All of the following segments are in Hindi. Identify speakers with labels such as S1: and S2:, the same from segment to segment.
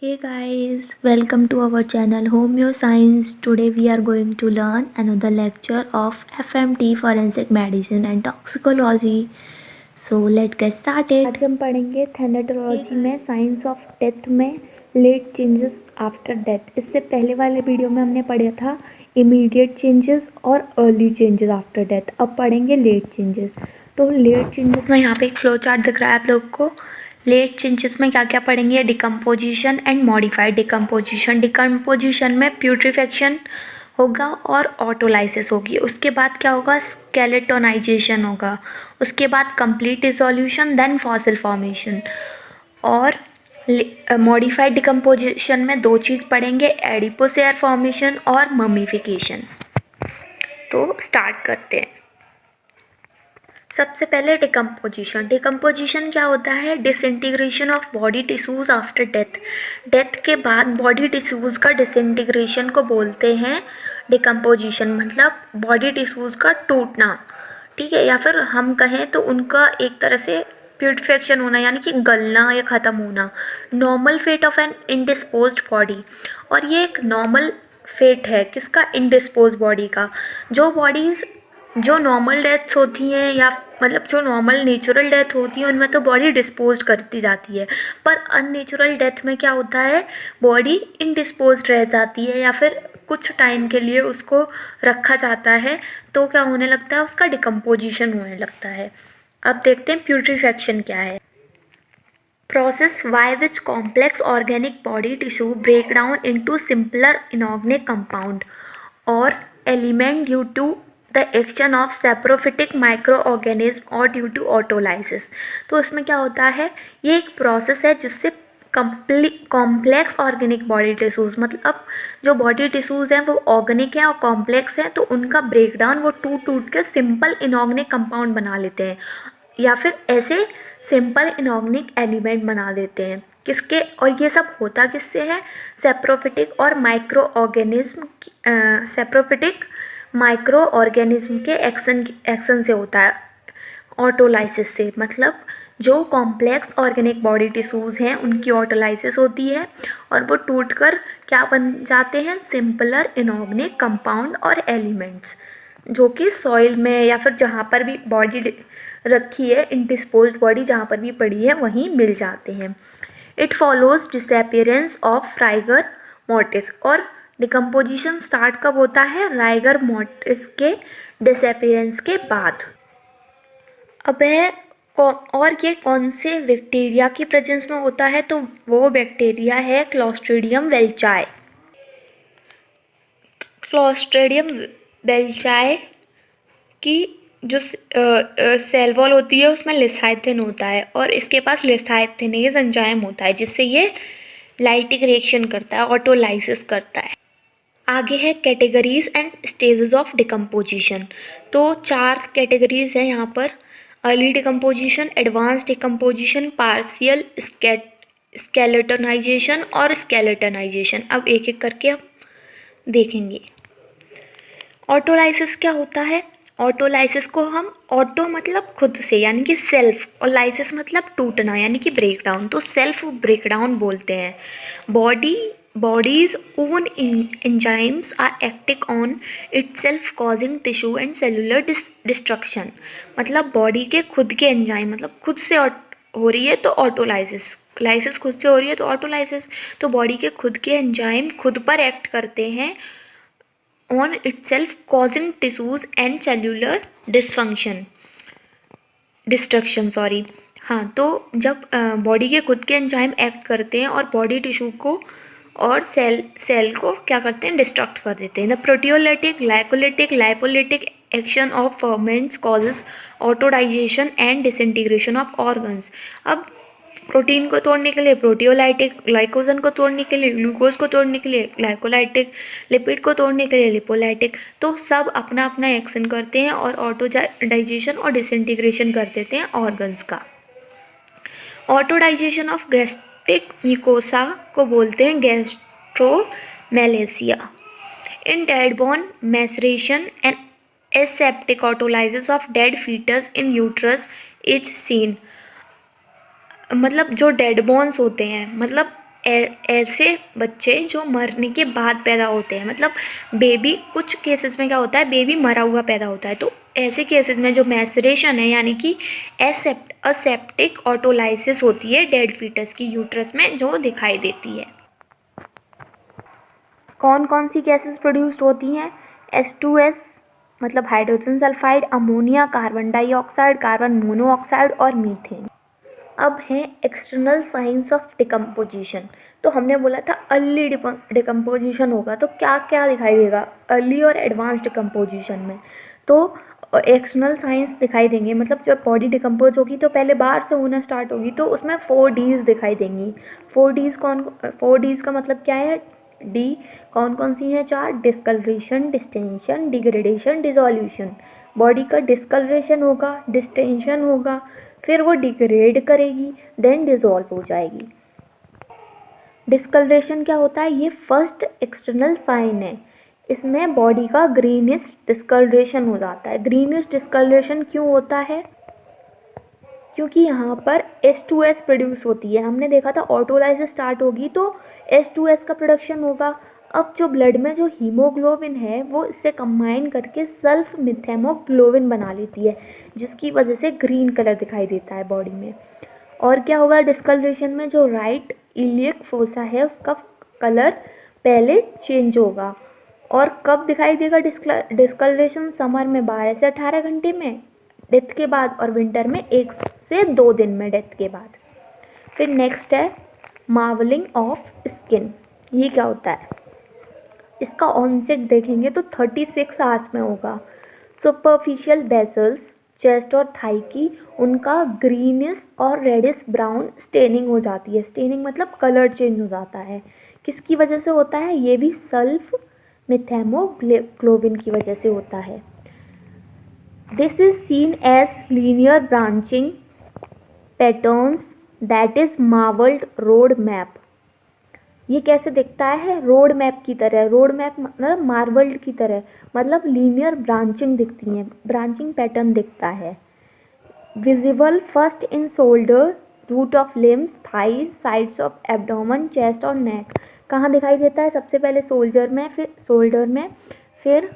S1: Hey guys, welcome to our channel Homeo Science. Today we are going to learn another lecture of FMT Forensic Medicine and Toxicology. So let's get started.
S2: आज हम पढ़ेंगे थैनेटोलॉजी में साइंस ऑफ डेथ में लेट चेंजेस आफ्टर डेथ। इससे पहले वाले वीडियो में हमने पढ़ा था इमीडिएट चेंजेस और अर्ली चेंजेस आफ्टर डेथ। अब पढ़ेंगे लेट चेंजेस। तो लेट चेंजेस
S1: में यहाँ पे एक फ्लो चार्ट दिख रहा है आप लोग को। लेट चेंजेस में क्या क्या पढ़ेंगे? Decomposition and modified decomposition. Decomposition में प्यूट्रीफेक्शन होगा और ऑटोलाइसिस होगी। उसके बाद क्या होगा? स्केलेटोनाइजेशन होगा। उसके बाद complete dissolution, then fossil formation. और मॉडिफाइड डिकम्पोजिशन में दो चीज़ पढ़ेंगे, एडिपोसेयर फॉर्मेशन और ममीफिकेशन। तो स्टार्ट करते हैं। सबसे पहले डिकम्पोजिशन। डिकम्पोजिशन क्या होता है? Disintegration of body tissues after death. Death के बाद बॉडी टिश्यूज़ का डिसइंटीग्रेशन को बोलते हैं डिकम्पोजिशन, मतलब बॉडी टिश्यूज़ का टूटना, ठीक है, या फिर हम कहें तो उनका एक तरह से प्यूरिफिकेशन होना, यानी कि गलना या ख़त्म होना। Normal fate of an indisposed body, और ये एक नॉर्मल फेट है किसका? इंडिस्पोज बॉडी का। जो नॉर्मल डेथ्स होती हैं, या मतलब जो नॉर्मल नेचुरल डेथ होती है, उनमें तो बॉडी डिस्पोज करती जाती है, पर अननेचुरल डेथ में क्या होता है? बॉडी इंडिस्पोज रह जाती है, या फिर कुछ टाइम के लिए उसको रखा जाता है, तो क्या होने लगता है? उसका डिकम्पोजिशन होने लगता है। अब देखते हैं प्यूट्रीफेक्शन क्या है। Process by which complex organic body tissue break down into simpler inorganic compound or element due to the action of saprophytic microorganism or due to autolysis। तो इसमें क्या होता है? ये एक प्रोसेस है जिससे कॉम्प्लेक्स ऑर्गेनिक बॉडी टिश्यूज़, मतलब जो बॉडी टिश्यूज़ हैं वो ऑर्गेनिक हैं और कॉम्प्लेक्स हैं, तो उनका ब्रेकडाउन वो टूट टूट के सिंपल इनऑर्गेनिक कंपाउंड बना लेते हैं, या फिर ऐसे सिंपल इनऑर्गेनिक एलिमेंट बना देते हैं। किसके? और ये सब होता किससे है? सेप्रोफिटिक और micro organism, saprophytic micro organism के एक्शन से होता है। ऑटोलाइसिस से, मतलब जो कॉम्प्लेक्स ऑर्गेनिक बॉडी टिश्यूज़ हैं उनकी ऑटोलाइसिस होती है, और वो टूटकर क्या बन जाते हैं? सिंपलर इनऑर्गेनिक कंपाउंड और एलिमेंट्स, जो कि सॉइल में या फिर जहाँ पर भी बॉडी रखी है, इंडिस्पोज्ड बॉडी जहाँ पर भी पड़ी है, वहीं मिल जाते हैं। It follows disappearance of rigor mortis. और डिकम्पोजिशन स्टार्ट कब होता है? राइगर मोर्टिस के डिसअपियरेंस के बाद। अब है और ये कौन से बैक्टीरिया की प्रेजेंस में होता है? तो वो बैक्टीरिया है क्लोस्ट्रीडियम वेल्चाई। क्लोस्ट्रीडियम वेल्चाई की जो सेल वॉल होती है उसमें लिसाइथिन होता है, और इसके पास लिसाइथिनेज एंजाइम होता है जिससे ये लाइटिक रिएक्शन करता है, ऑटोलाइसिस करता है। आगे है categories and stages of decomposition. तो 4 कैटेगरीज हैं यहाँ पर: early decomposition, advance decomposition, partial skeletonisation और स्केलेटनाइजेशन। अब एक एक करके हम देखेंगे। ऑटोलाइसिस क्या होता है? ऑटोलाइसिस को हम ऑटो मतलब खुद से, यानी कि सेल्फ, और लाइसिस मतलब टूटना यानी कि ब्रेकडाउन, तो सेल्फ ब्रेकडाउन बोलते हैं। Body's own enzymes are acting on itself causing tissue and cellular destruction. मतलब बॉडी के खुद के एंजाइम, मतलब खुद से हो रही है तो ऑटोलाइसिस, लाइसिस खुद से हो रही है तो ऑटोलाइसिस। तो बॉडी के खुद के एंजाइम खुद पर एक्ट करते हैं on itself causing tissues and cellular destruction sorry. हाँ, तो जब बॉडी के खुद के एंजाइम एक्ट करते हैं और बॉडी टिश्यू को और सेल को क्या करते हैं? डिस्ट्रक्ट कर देते हैं। The proteolytic, glycolytic, lipolytic action of ferments causes autodigestion and disintegration of organs. अब प्रोटीन को तोड़ने के लिए प्रोटियोलाइटिक, ग्लाइकोजन को तोड़ने के लिए ग्लूकोज को तोड़ने के लिए ग्लाइकोलाइटिक, लिपिड को तोड़ने के लिए लिपोलाइटिक, तो सब अपना अपना एक्शन करते हैं और ऑटोडाइजेशन और डिसइंटीग्रेशन कर देते हैं ऑर्गन्स का। ऑटोडाइजेशन ऑफ गैस्ट्रिक म्यूकोसा को बोलते हैं gastromalacia. In dead born maceration and aseptic autolysis of dead foetus in uterus is seen. मतलब जो डेड बोन्स होते हैं, मतलब ऐसे बच्चे जो मरने के बाद पैदा होते हैं, मतलब बेबी, कुछ केसेस में क्या होता है बेबी मरा हुआ पैदा होता है, तो ऐसे केसेस में जो मैसरेशन है यानी कि असेप्टिक ऑटोलाइसिस होती है डेड फीटस की यूट्रस में जो दिखाई देती है। कौन कौन सी गैसेस प्रोड्यूस्ड होती हैं? H2S मतलब hydrogen sulphide, ammonia, carbon dioxide, carbon monoxide और मीथेन। अब है एक्सटर्नल साइंस ऑफ डिकम्पोजिशन। तो हमने बोला था अर्ली डिकम्पोजिशन होगा, तो क्या क्या दिखाई देगा अर्ली और एडवांस डिकम्पोजिशन में? तो एक्सटर्नल साइंस दिखाई देंगे, मतलब जब बॉडी डिकम्पोज होगी तो पहले बाहर से होना स्टार्ट होगी, तो उसमें 4Ds दिखाई देंगी। 4Ds का मतलब क्या है? डी कौन कौन सी हैं? 4, discolouration, distension, degradation, dissolution. Body का डिस्कलरेशन होगा, डिस्टेंशन होगा, फिर वो डिग्रेड करेगी, देन डिसॉल्व हो जाएगी। डिस्कलरेशन क्या होता है? ये फर्स्ट एक्सटर्नल साइन है। इसमें बॉडी का ग्रीनिश डिस्कलरेशन हो जाता है। ग्रीनिश डिस्कलरेशन क्यों होता है? क्योंकि यहाँ पर H2S प्रोड्यूस होती है। हमने देखा था ऑटोलाइसिस स्टार्ट होगी तो H2S का प्रोडक्शन होगा। अब जो ब्लड में जो हीमोग्लोबिन है वो इससे कंबाइन करके सल्फ मिथेमोग्लोबिन बना लेती है, जिसकी वजह से ग्रीन कलर दिखाई देता है बॉडी में। और क्या होगा डिस्कलरेशन में? जो राइट इलियक फोसा है उसका कलर पहले चेंज होगा। और कब दिखाई देगा डिस्कलरेशन? समर में 12 से 18 घंटे में डेथ के बाद, और विंटर में 1 से 2 दिन में डेथ के बाद। फिर नेक्स्ट है मार्वलिंग ऑफ स्किन। ये क्या होता है? इसका ऑनसेट देखेंगे तो 36 आवर्स में होगा। सुपरफिशियल वेसल्स चेस्ट और थाई की, उनका ग्रीनिश और रेडिश ब्राउन स्टेनिंग हो जाती है। स्टेनिंग मतलब कलर चेंज हो जाता है। किसकी वजह से होता है? ये भी सल्फ मिथेमोग्लोबिन की वजह से होता है। This is seen as linear branching patterns that is marbled road map. ये कैसे दिखता है? रोड मैप की तरह। रोड मैप मतलब मार्बल्ड की तरह, मतलब लीनियर ब्रांचिंग दिखती है, ब्रांचिंग पैटर्न दिखता है। Visible first in shoulder, root of limbs, thighs, sides of abdomen, chest और नेक। कहाँ दिखाई देता है? सबसे पहले शोल्डर में, फिर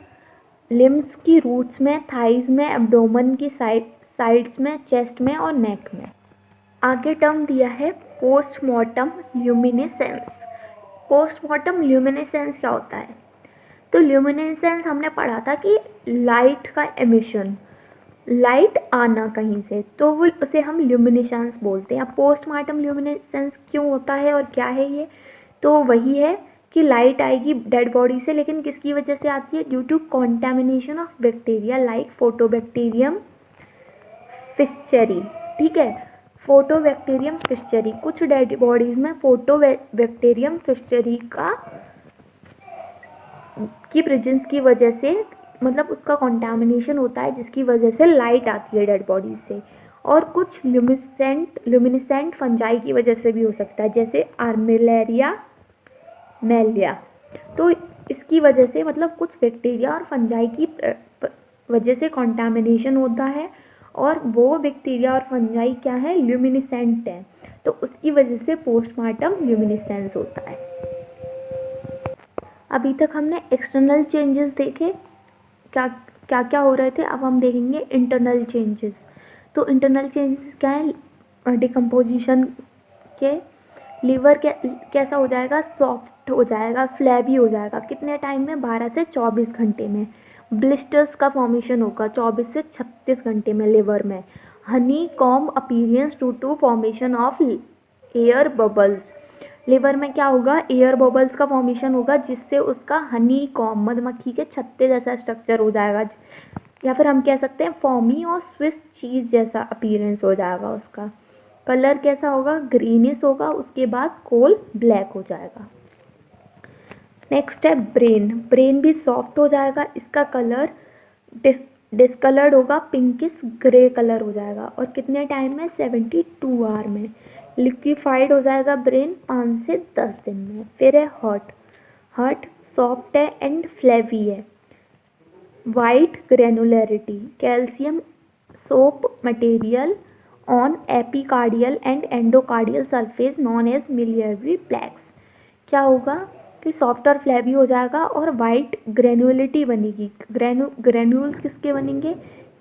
S1: लिम्स की रूट्स में, थाइज में, एब्डोमेन की साइड्स में, चेस्ट में और नेक में। आगे टर्म दिया है पोस्टमॉर्टम ल्यूमिनेसेंस। पोस्टमॉर्टम ल्यूमिनेसेंस क्या होता है? तो ल्यूमिनेसेंस हमने पढ़ा था कि लाइट का एमिशन, लाइट आना कहीं से, तो वो उसे हम ल्यूमिनेसेंस बोलते हैं। अब पोस्टमॉर्टम ल्यूमिनेसेंस क्यों होता है और क्या है ये? तो वही है कि लाइट आएगी डेड बॉडी से, लेकिन किसकी वजह से आती है? Due to contamination of bacteria like photobacterium fischeri. ठीक है, फोटोबैक्टीरियम फिशचरी। कुछ डेड बॉडीज में फोटोबैक्टीरियम फिशचरी की प्रेजेंस की वजह से, मतलब उसका कॉन्टेमिनेशन होता है जिसकी वजह से लाइट आती है डेड बॉडी से। और कुछ ल्यूमिनेसेंट फंजाई की वजह से भी हो सकता है, जैसे आर्मिलेरिया मेलिया। तो इसकी वजह से, मतलब कुछ बैक्टीरिया और फंजाई की वजह से कॉन्टेमिनेशन होता है, और वो बैक्टीरिया और फंजाई क्या है? ल्यूमिनेसेंट है, तो उसकी वजह से पोस्टमार्टम ल्यूमिनेसेंस होता है। अभी तक हमने एक्सटर्नल चेंजेस देखे, क्या क्या क्या हो रहे थे। अब हम देखेंगे इंटरनल चेंजेस। तो इंटरनल चेंजेस क्या है? डिकम्पोजिशन के लीवर कैसा हो जाएगा? सॉफ्ट हो जाएगा, फ्लैबी हो जाएगा। कितने टाइम में? 12 से 24 घंटे में। ब्लिस्टर्स का फॉर्मेशन होगा 24 से 36 घंटे में लिवर में। Honeycomb appearance due to formation of air bubbles. Liver में क्या होगा? एयर बबल्स का फॉर्मेशन होगा, जिससे उसका हनी कॉम्ब मधुमक्खी के छत्ते जैसा स्ट्रक्चर हो जाएगा, या फिर हम कह सकते हैं फॉर्मी और स्विस चीज़ जैसा अपीयरेंस हो जाएगा उसका। कलर कैसा होगा? ग्रीनिश होगा, उसके बाद कोल ब्लैक हो जाएगा। नेक्स्ट है ब्रेन। ब्रेन भी सॉफ्ट हो जाएगा, इसका कलर डिस्कलर्ड होगा, पिंकिश ग्रे कलर हो जाएगा। और कितने टाइम में? 72 आवर में। लिक्विफाइड हो जाएगा ब्रेन 5 से 10 दिन में। फिर है हार्ट सॉफ्ट है एंड फ्लेवी है। White granularity, calcium soap material on epicardial and endocardial surface known as miliary plaques.
S2: क्या होगा कि सॉफ्ट और फ्लैबी हो जाएगा और वाइट ग्रेनुलिटी बनेगी। ग्रेन्यूल्स किसके बनेंगे?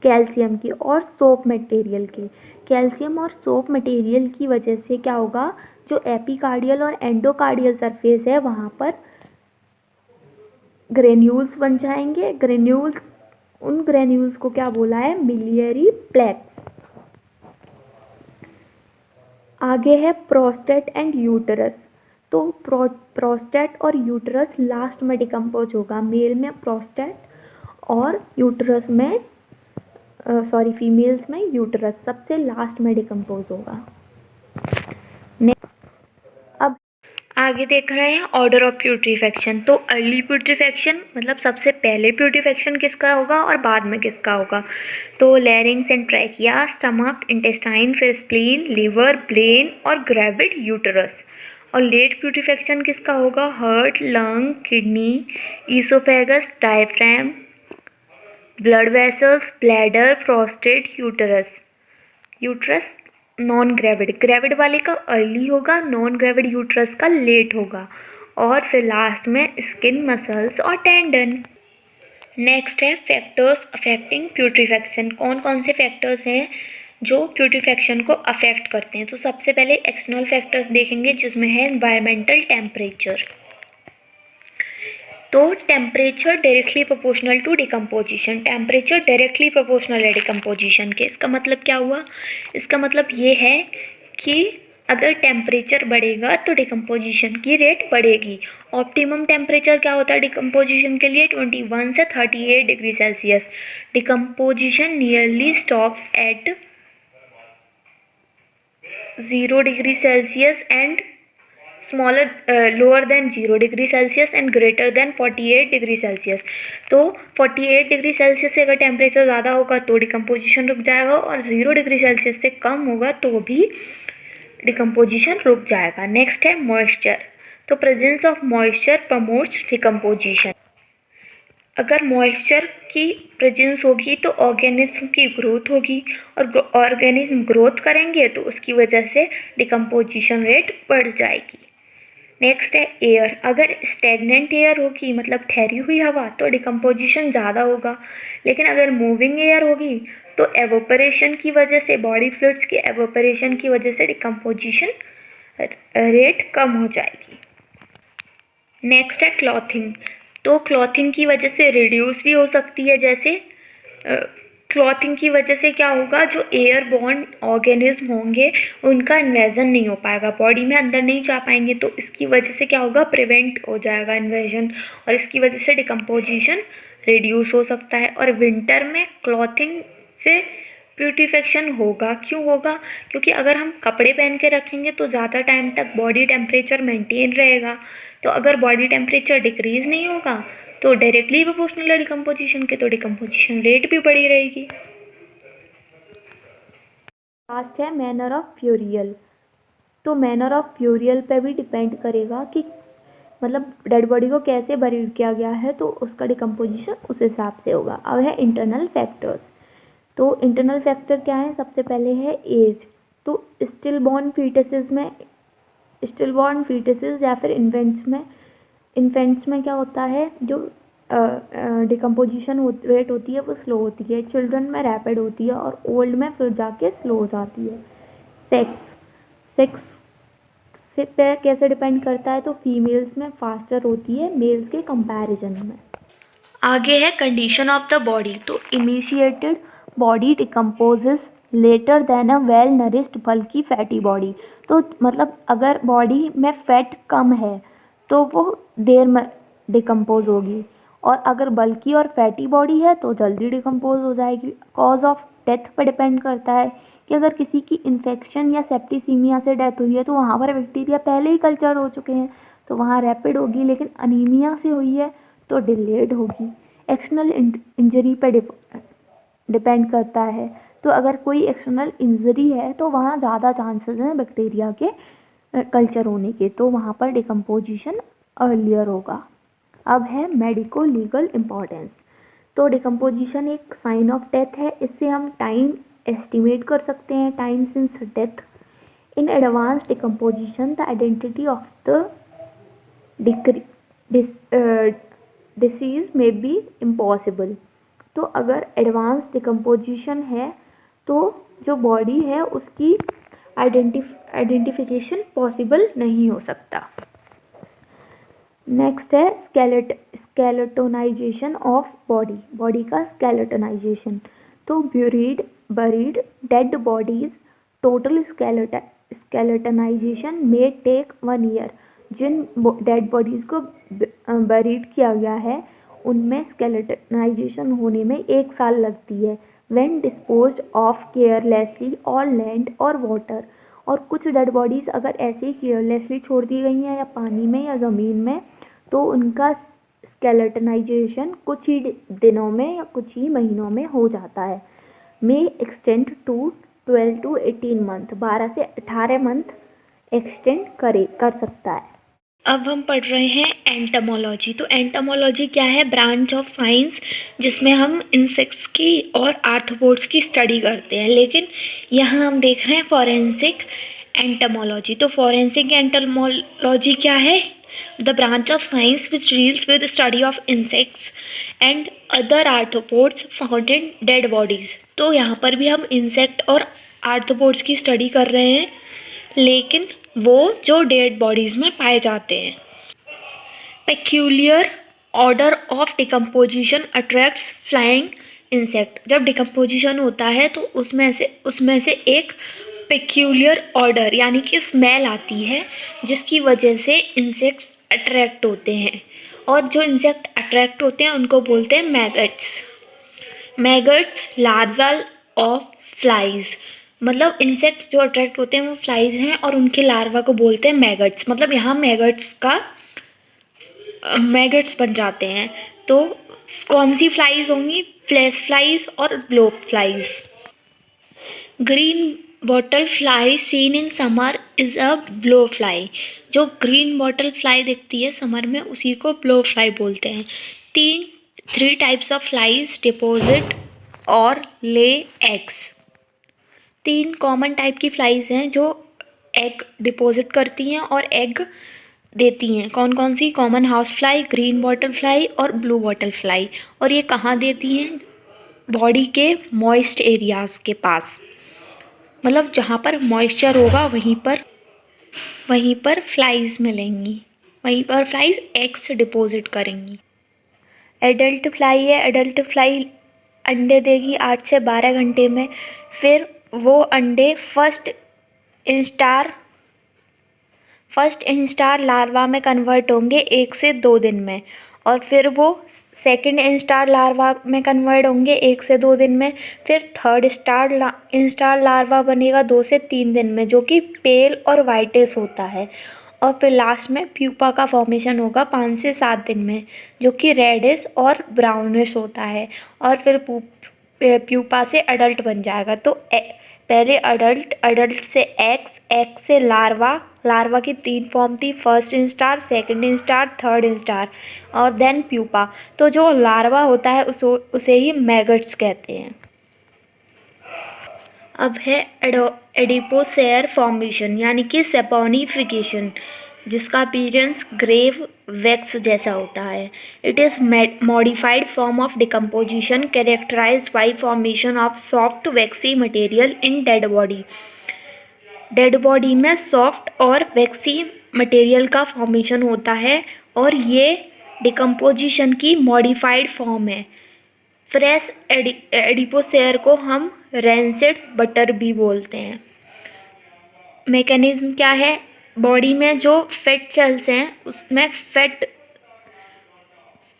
S2: कैल्शियम की और सोप मटेरियल के। कैल्शियम और सोप मटेरियल की वजह से क्या होगा, जो एपिकार्डियल और एंडोकार्डियल सरफेस है वहाँ पर ग्रेन्यूल्स बन जाएंगे। उन ग्रेन्यूल्स को क्या बोला है? Miliary plaques. आगे है प्रोस्टेट एंड यूटरस। तो प्रोस्टेट और यूटरस लास्ट में डिकम्पोज होगा। मेल में प्रोस्टेट और यूटरस में फीमेल्स में यूटरस सबसे लास्ट में डिकम्पोज होगा। अब
S1: आगे देख रहे हैं ऑर्डर ऑफ प्यूट्रीफेक्शन। तो अर्ली प्यूट्रीफेक्शन मतलब सबसे पहले प्यूट्रीफेक्शन किसका होगा और बाद में किसका होगा? तो लैरिंग्स एंड ट्रैकिया, स्टमक, इंटेस्टाइन, फिर स्प्लीन, लिवर, ब्रेन और ग्रेविड यूटरस। और लेट प्यूट्रीफेक्शन किसका होगा? Heart, lung, kidney, oesophagus, diaphragm, blood vessels, bladder, prostate, uterus non gravid. Gravid वाले का अर्ली होगा, नॉन ग्रेविड यूटरस का लेट होगा। और फिर लास्ट में स्किन, मसल्स और टेंडन। नेक्स्ट है फैक्टर्स अफेक्टिंग प्यूट्रीफेक्शन। कौन कौन से फैक्टर्स हैं जो प्यूट्रीफेक्शन को अफेक्ट करते हैं? तो सबसे पहले एक्सटर्नल फैक्टर्स देखेंगे जिसमें है एनवायरमेंटल टेम्परेचर। तो temperature directly proportional to decomposition. Temperature directly proportional है डिकम्पोजिशन के। इसका मतलब क्या हुआ? इसका मतलब ये है कि अगर टेम्परेचर बढ़ेगा तो डिकम्पोजिशन की रेट बढ़ेगी। ऑप्टिमम टेम्परेचर क्या होता है डिकम्पोजिशन के लिए? 21 से 38 degree Celsius. Decomposition nearly stops at 0 degree Celsius and lower than 0 degree Celsius and greater than 48 degree Celsius. तो 48 डिग्री सेल्सियस से अगर टेम्परेचर ज़्यादा होगा तो डिकम्पोजिशन रुक जाएगा, और 0 डिग्री सेल्सियस से कम होगा तो भी डिकम्पोजिशन रुक जाएगा। नेक्स्ट है मॉइस्चर। तो presence of moisture promotes decomposition. अगर मॉइस्चर की प्रेजेंस होगी तो ऑर्गेनिज्म की ग्रोथ होगी, और ऑर्गेनिज्म ग्रोथ करेंगे तो उसकी वजह से डिकम्पोजिशन रेट बढ़ जाएगी। नेक्स्ट है एयर। अगर स्टेगनेंट एयर होगी मतलब ठहरी हुई हवा तो डिकम्पोजिशन ज़्यादा होगा, लेकिन अगर मूविंग एयर होगी तो एवोपरेशन की वजह से, बॉडी फ्लूइड्स के एवोपरेशन की वजह से डिकम्पोजिशन रेट कम हो जाएगी। नेक्स्ट है क्लॉथिंग। तो क्लॉथिंग की वजह से रिड्यूस भी हो सकती है। जैसे क्लॉथिंग की वजह से क्या होगा, जो एयर बॉर्न ऑर्गेनिज्म होंगे उनका इन्वेजन नहीं हो पाएगा, बॉडी में अंदर नहीं जा पाएंगे, तो इसकी वजह से क्या होगा, प्रिवेंट हो जाएगा इन्वेजन, और इसकी वजह से डिकम्पोजिशन रिड्यूस हो सकता है। और विंटर में क्लॉथिंग से प्यूट्रीफेक्शन होगा। क्यों होगा? क्योंकि अगर हम कपड़े पहन के रखेंगे तो ज़्यादा टाइम तक बॉडी टेम्परेचर मेंटेन रहेगा। तो अगर बॉडी टेम्परेचर डिक्रीज़ नहीं होगा तो डायरेक्टली प्रोपोर्शनल है डिकम्पोजिशन के, तो डिकम्पोजिशन रेट भी बढ़ी रहेगी।
S2: लास्ट है मैनर ऑफ फ्यूरियल। तो मैनर ऑफ फ्यूरियल पे भी डिपेंड करेगा कि मतलब डेड बॉडी को कैसे बरीड किया गया है, तो उसका डिकम्पोजिशन उस हिसाब से होगा। अब है इंटरनल फैक्टर्स। तो इंटरनल फैक्टर क्या है? सबसे पहले है एज। तो स्टिल बॉर्न फीटसेस या फिर इन्फेंट्स में क्या होता है, जो डिकम्पोजिशन रेट होती है वो स्लो होती है। चिल्ड्रन में रैपिड होती है और ओल्ड में फिर जाके स्लो हो जाती है। सेक्स से पे कैसे डिपेंड करता है? तो फीमेल्स में फास्टर होती है मेल्स के कंपैरिजन में।
S1: आगे है कंडीशन ऑफ द बॉडी। तो
S2: emaciated body decomposes later than a well nourished bulky fatty body. तो मतलब अगर बॉडी में फैट कम है तो वो देर में डिकम्पोज होगी, और अगर बल्की और फैटी बॉडी है तो जल्दी डिकम्पोज हो जाएगी। कॉज ऑफ डेथ पर डिपेंड करता है कि अगर किसी की इन्फेक्शन या सेप्टिसीमिया से डेथ हुई है तो वहाँ पर बैक्टीरिया पहले ही कल्चर हो चुके हैं तो वहाँ रैपिड होगी, लेकिन अनीमिया से हुई है तो डिलेड होगी। एक्सटर्नल इंजरी पर डिपेंड करता है। तो अगर कोई एक्सटर्नल इंजरी है तो वहाँ ज़्यादा चांसेस हैं बैक्टीरिया के कल्चर होने के, तो वहाँ पर डिकम्पोजिशन अर्लियर होगा। अब है मेडिको लीगल इम्पॉर्टेंस। तो डिकम्पोजिशन एक साइन ऑफ डेथ है। इससे हम टाइम एस्टिमेट कर सकते हैं, time since death. In advance decomposition the identity of the disease में बी इम्पॉसिबल। तो अगर एडवांस डिकम्पोजिशन है तो जो बॉडी है उसकी आइडेंटिफिकेशन पॉसिबल नहीं हो सकता। नेक्स्ट है स्केलेटोनाइजेशन ऑफ बॉडी, बॉडी का स्केलेटोनाइजेशन। तो बरीड डेड बॉडीज टोटल स्केलेटोनाइजेशन में टेक 1 ईयर। जिन डेड बॉडीज को बरीड किया गया है उनमें स्केलेटोनाइजेशन होने में 1 साल लगती है। When disposed of carelessly on land और वाटर। और कुछ डेड बॉडीज़ अगर ऐसे ही केयरलेसली छोड़ दी गई हैं या पानी में या ज़मीन में तो उनका स्केलेटनाइजेशन कुछ ही दिनों में या कुछ ही महीनों में हो जाता है। May extend to 12 to 18 month, 12 से 18 मंथ एक्सटेंड कर सकता है।
S1: अब हम पढ़ रहे हैं एंटोमोलॉजी। तो एंटोमोलॉजी क्या है? ब्रांच ऑफ साइंस जिसमें हम इंसेक्ट्स की और आर्थ्रोपोड्स की स्टडी करते हैं। लेकिन यहाँ हम देख रहे हैं फॉरेंसिक एंटोमोलॉजी। तो फॉरेंसिक एंटोमोलॉजी क्या है? The branch of science which deals with study of insects and other arthropods found in dead bodies. तो यहाँ पर भी हम इंसेक्ट और आर्थ्रोपोड्स की स्टडी कर रहे हैं, लेकिन वो जो डेड बॉडीज़ में पाए जाते हैं। Peculiar order of decomposition attracts flying insect. जब डिकम्पोजिशन होता है तो उसमें से एक पेक्यूलियर ऑर्डर यानी कि स्मेल आती है जिसकी वजह से इंसेक्ट्स अट्रैक्ट होते हैं। और जो इंसेक्ट अट्रैक्ट होते हैं उनको बोलते हैं maggots. Maggots larval of flies. मतलब इंसेक्ट जो अट्रैक्ट होते हैं वो फ्लाइज हैं और उनके लार्वा को बोलते हैं मैगट्स। मतलब यहाँ मैगट्स बन जाते हैं। तो कौन सी फ्लाइज होंगी? फ्लैश फ्लाइज और blow flies. Green bottle fly seen in summer is a blow fly. जो ग्रीन बॉटल फ्लाई दिखती है समर में उसी को ब्लो फ्लाई बोलते हैं। 3 टाइप्स ऑफ फ्लाइज डिपोजिट और ले एग्स। 3 कॉमन टाइप की फ्लाइज हैं जो एग डिपॉजिट करती हैं और एग देती हैं। कौन कौन सी? Common house fly, green bottle fly और ब्लू बॉटल फ्लाई। और ये कहाँ देती हैं? बॉडी के मॉइस्ट एरियाज़ के पास। मतलब जहाँ पर मॉइस्चर होगा वहीं पर फ्लाइज मिलेंगी, वहीं पर फ्लाइज एग्स डिपॉजिट करेंगी। एडल्ट फ्लाई है। एडल्ट फ्लाई अंडे देगी 8 से 12 घंटे में। फिर वो अंडे फर्स्ट इंस्टार लार्वा में कन्वर्ट होंगे 1 से 2 दिन में। और फिर वो सेकंड इंस्टार लार्वा में कन्वर्ट होंगे 1 से 2 दिन में। फिर थर्ड इंस्टार लार्वा बनेगा 2 से 3 दिन में, जो कि पेल और वाइटिश होता है। और फिर लास्ट में प्यूपा का फॉर्मेशन होगा 5 से 7 दिन में, जो कि रेडिश और ब्राउनिश होता है। और फिर प्यूपा से अडल्ट बन जाएगा। तो पहले अडल्ट से एग से लार्वा की 3 फॉर्म थी, first instar, second instar, third instar और देन प्यूपा। तो जो लार्वा होता है उसे ही मैगट्स कहते हैं। अब है एडिपोसेयर फॉर्मेशन यानी कि सेपोनिफिकेशन, जिसका अपीयरेंस ग्रेव वैक्स जैसा होता है। It is modified form of decomposition characterized by formation of soft waxy material in dead body. Dead body में सॉफ्ट और वैक्सी मटेरियल का फॉर्मेशन होता है और ये डिकम्पोजिशन की मॉडिफाइड फॉर्म है। फ्रेश एडिपोसेयर को हम रैंसिड बटर भी बोलते हैं। मैकेनिज्म क्या है? बॉडी में जो फैट सेल्स हैं उसमें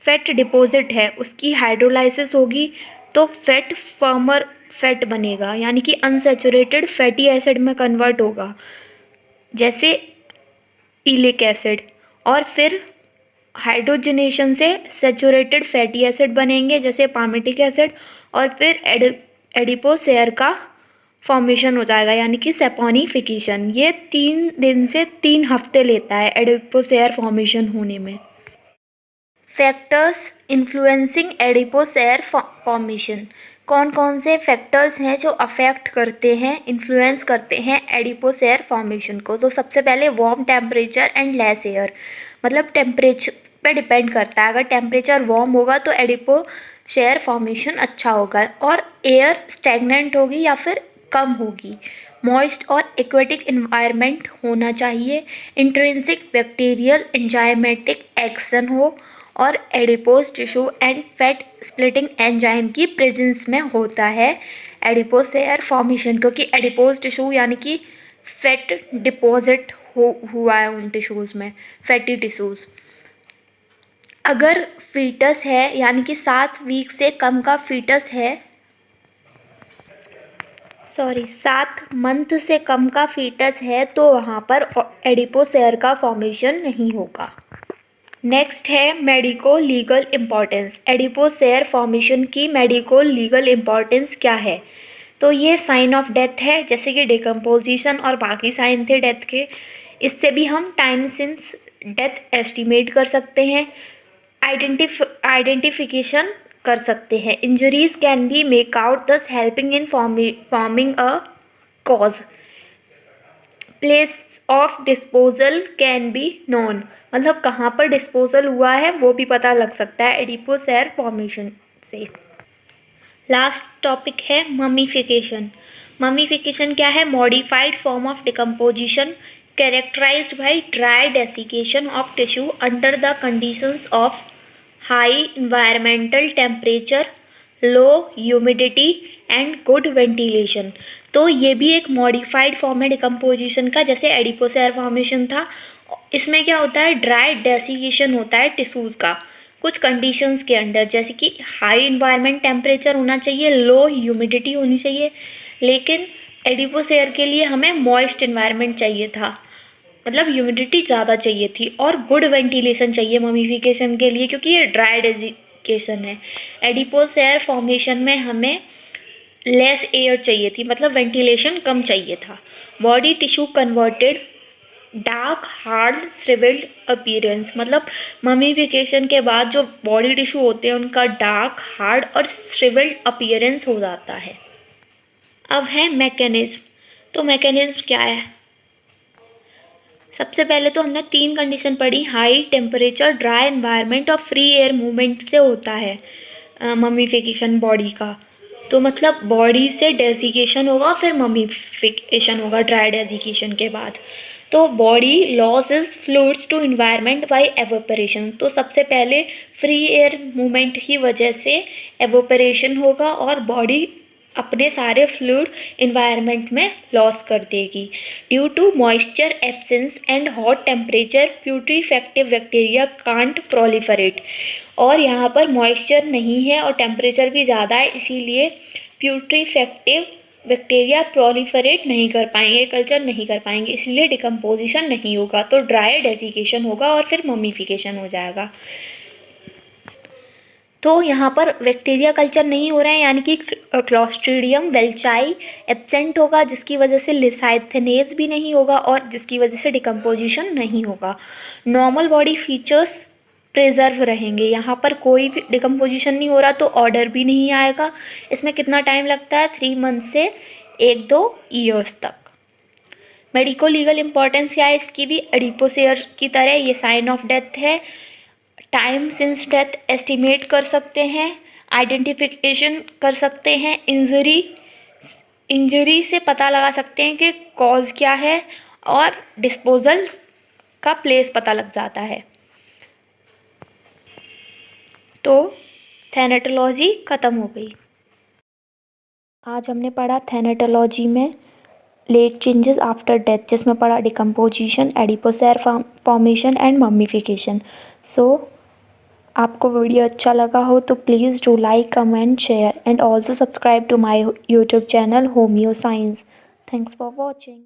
S1: फैट डिपॉजिट है, उसकी हाइड्रोलाइसिस होगी तो फैट फर्मर फैट बनेगा, यानी कि अनसैचुरेटेड फैटी एसिड में कन्वर्ट होगा जैसे इलिक एसिड। और फिर हाइड्रोजनेशन से सैचुरेटेड फैटी एसिड बनेंगे जैसे पामिटिक एसिड। और फिर एडिपोसेयर का फॉर्मेशन हो जाएगा यानी कि सेपोनिफिकेशन। ये 3 दिन से 3 हफ्ते लेता है एडिपोसेयर फॉर्मेशन होने में। Factors influencing adipocere formation. कौन कौन से फैक्टर्स हैं जो अफेक्ट करते हैं, इन्फ्लुएंस करते हैं एडिपोस हेयर फॉर्मेशन को। तो सबसे पहले warm temperature and less air, मतलब टेम्परेचर पे डिपेंड करता है। अगर टेम्परेचर वार्म होगा तो एडिपोस हेयर फॉर्मेशन अच्छा होगा, और एयर स्टैग्नेंट होगी या फिर कम होगी। मॉइस्ट और एक्वेटिक इन्वायरमेंट होना चाहिए। इंट्रिंसिक बैक्टीरियल एंजाइमेटिक एक्शन हो, और adipose tissue and fat splitting enzyme की प्रेजेंस में होता है एडिपोज हेयर फॉर्मेशन, क्योंकि एडिपोज टिश्यू यानी कि फैट डिपॉजिट हुआ है उन टिश्यूज़ में, फैटी टिश्यूज़। अगर फीटस है यानी कि 7 वीक से कम का फीटस है, 7 मंथ से कम का फीटस है, तो वहाँ पर एडिपोज हेयर का फॉर्मेशन नहीं होगा। नेक्स्ट है medico legal importance. Adipocere formation की मेडिको लीगल इम्पॉर्टेंस क्या है? तो ये साइन ऑफ डेथ है, जैसे कि डिकम्पोजिशन और बाकी साइन थे डेथ के। इससे भी हम टाइम सिंस डेथ एस्टिमेट कर सकते हैं, आइडेंटिफिकेशन कर सकते हैं। Injuries can be make out thus helping in forming a cause. Place of disposal can be known, मतलब कहाँ पर डिस्पोजल हुआ है वो भी पता लग सकता है एडिपोज हेयर फॉर्मेशन से। लास्ट टॉपिक है ममीफिकेशन। ममीफिकेशन क्या है? Modified form of decomposition characterized by dry desiccation of tissue under the conditions of high environmental temperature, low humidity and good ventilation. तो ये भी एक मॉडिफाइड फॉर्म है डिकम्पोजिशन का, जैसे एडिपोज हेयर फॉर्मेशन था। इसमें क्या होता है? ड्राई डेसिकेशन होता है टिश्यूज़ का कुछ कंडीशंस के अंडर, जैसे कि हाई इन्वायरमेंट टेम्परेचर होना चाहिए, लो ह्यूमिडिटी होनी चाहिए। लेकिन एडिपोज हेयर के लिए हमें मॉइस्ट इन्वायरमेंट चाहिए था, मतलब ह्यूमिडिटी ज़्यादा चाहिए थी, और गुड वेंटिलेशन चाहिए ममीफिकेशन के लिए, क्योंकि ये ड्राई डेसिकेशन है। एडिपोज हेयर फॉर्मेशन में हमें लेस एयर चाहिए थी, मतलब वेंटिलेशन कम चाहिए था। Body tissue converted dark hard shrivelled appearance, मतलब ममीफिकेशन के बाद जो बॉडी टिश्यू होते हैं उनका डार्क हार्ड और श्रिवेल्ड अपीयरेंस हो जाता है। अब है मैकेनिज्म। तो मैकेनिज्म क्या है? सबसे पहले तो हमने 3 कंडीशन पढ़ी, हाई टेम्परेचर, ड्राई एनवायरनमेंट और फ्री एयर मूवमेंट से होता है ममीफिकेशन बॉडी का। तो मतलब बॉडी से डेसिकेशन होगा, फिर ममीफिकेशन होगा ड्राई डेसिकेशन के बाद। तो body loses fluids to environment by evaporation. तो सबसे पहले फ्री एयर मूवमेंट की वजह से एवोपरेशन होगा और बॉडी अपने सारे फ्लूइड इन्वायरमेंट में लॉस कर देगी। Due to moisture absence and hot temperature putrefactive bacteria can't proliferate. और यहाँ पर मॉइस्चर नहीं है और टेम्परेचर भी ज़्यादा है, इसीलिए प्यूट्रीफेक्टिव बैक्टीरिया प्रोलिफरेट नहीं कर पाएंगे, कल्चर नहीं कर पाएंगे, इसलिए डिकम्पोजिशन नहीं होगा। तो ड्राई डेसिकेशन होगा और फिर ममीफिकेशन हो जाएगा। तो यहाँ पर बैक्टीरिया कल्चर नहीं हो रहे हैं, यानी कि क्लॉस्ट्रीडियम वेल्चाई एब्सेंट होगा, जिसकी वजह से लिसाइथेनेज भी नहीं होगा और जिसकी वजह से डिकम्पोजिशन नहीं होगा। नॉर्मल बॉडी फीचर्स प्रिजर्व रहेंगे, यहाँ पर कोई भी डिकम्पोजिशन नहीं हो रहा, तो ऑर्डर भी नहीं आएगा। इसमें कितना टाइम लगता है? 3 मंथ से 1-2 ईयर्स तक। मेडिको लीगल इम्पॉर्टेंस क्या है इसकी भी? एडिपोज हेयर की तरह ये साइन ऑफ डेथ है। टाइम सिंस डेथ एस्टिमेट कर सकते हैं, आइडेंटिफिकेशन कर सकते हैं, इंजरी से पता लगा सकते हैं कि कॉज क्या है, और डिस्पोजल का प्लेस पता लग जाता है। तो थैनेटोलॉजी ख़त्म हो गई। आज हमने पढ़ा थैनेटोलॉजी में लेट चेंजेस आफ्टर डेथ, जिसमें पढ़ा decomposition, adipocere formation and mummification. So आपको वीडियो अच्छा लगा हो तो please do like, comment, share and also subscribe to my YouTube channel Homeo Science. Thanks for watching.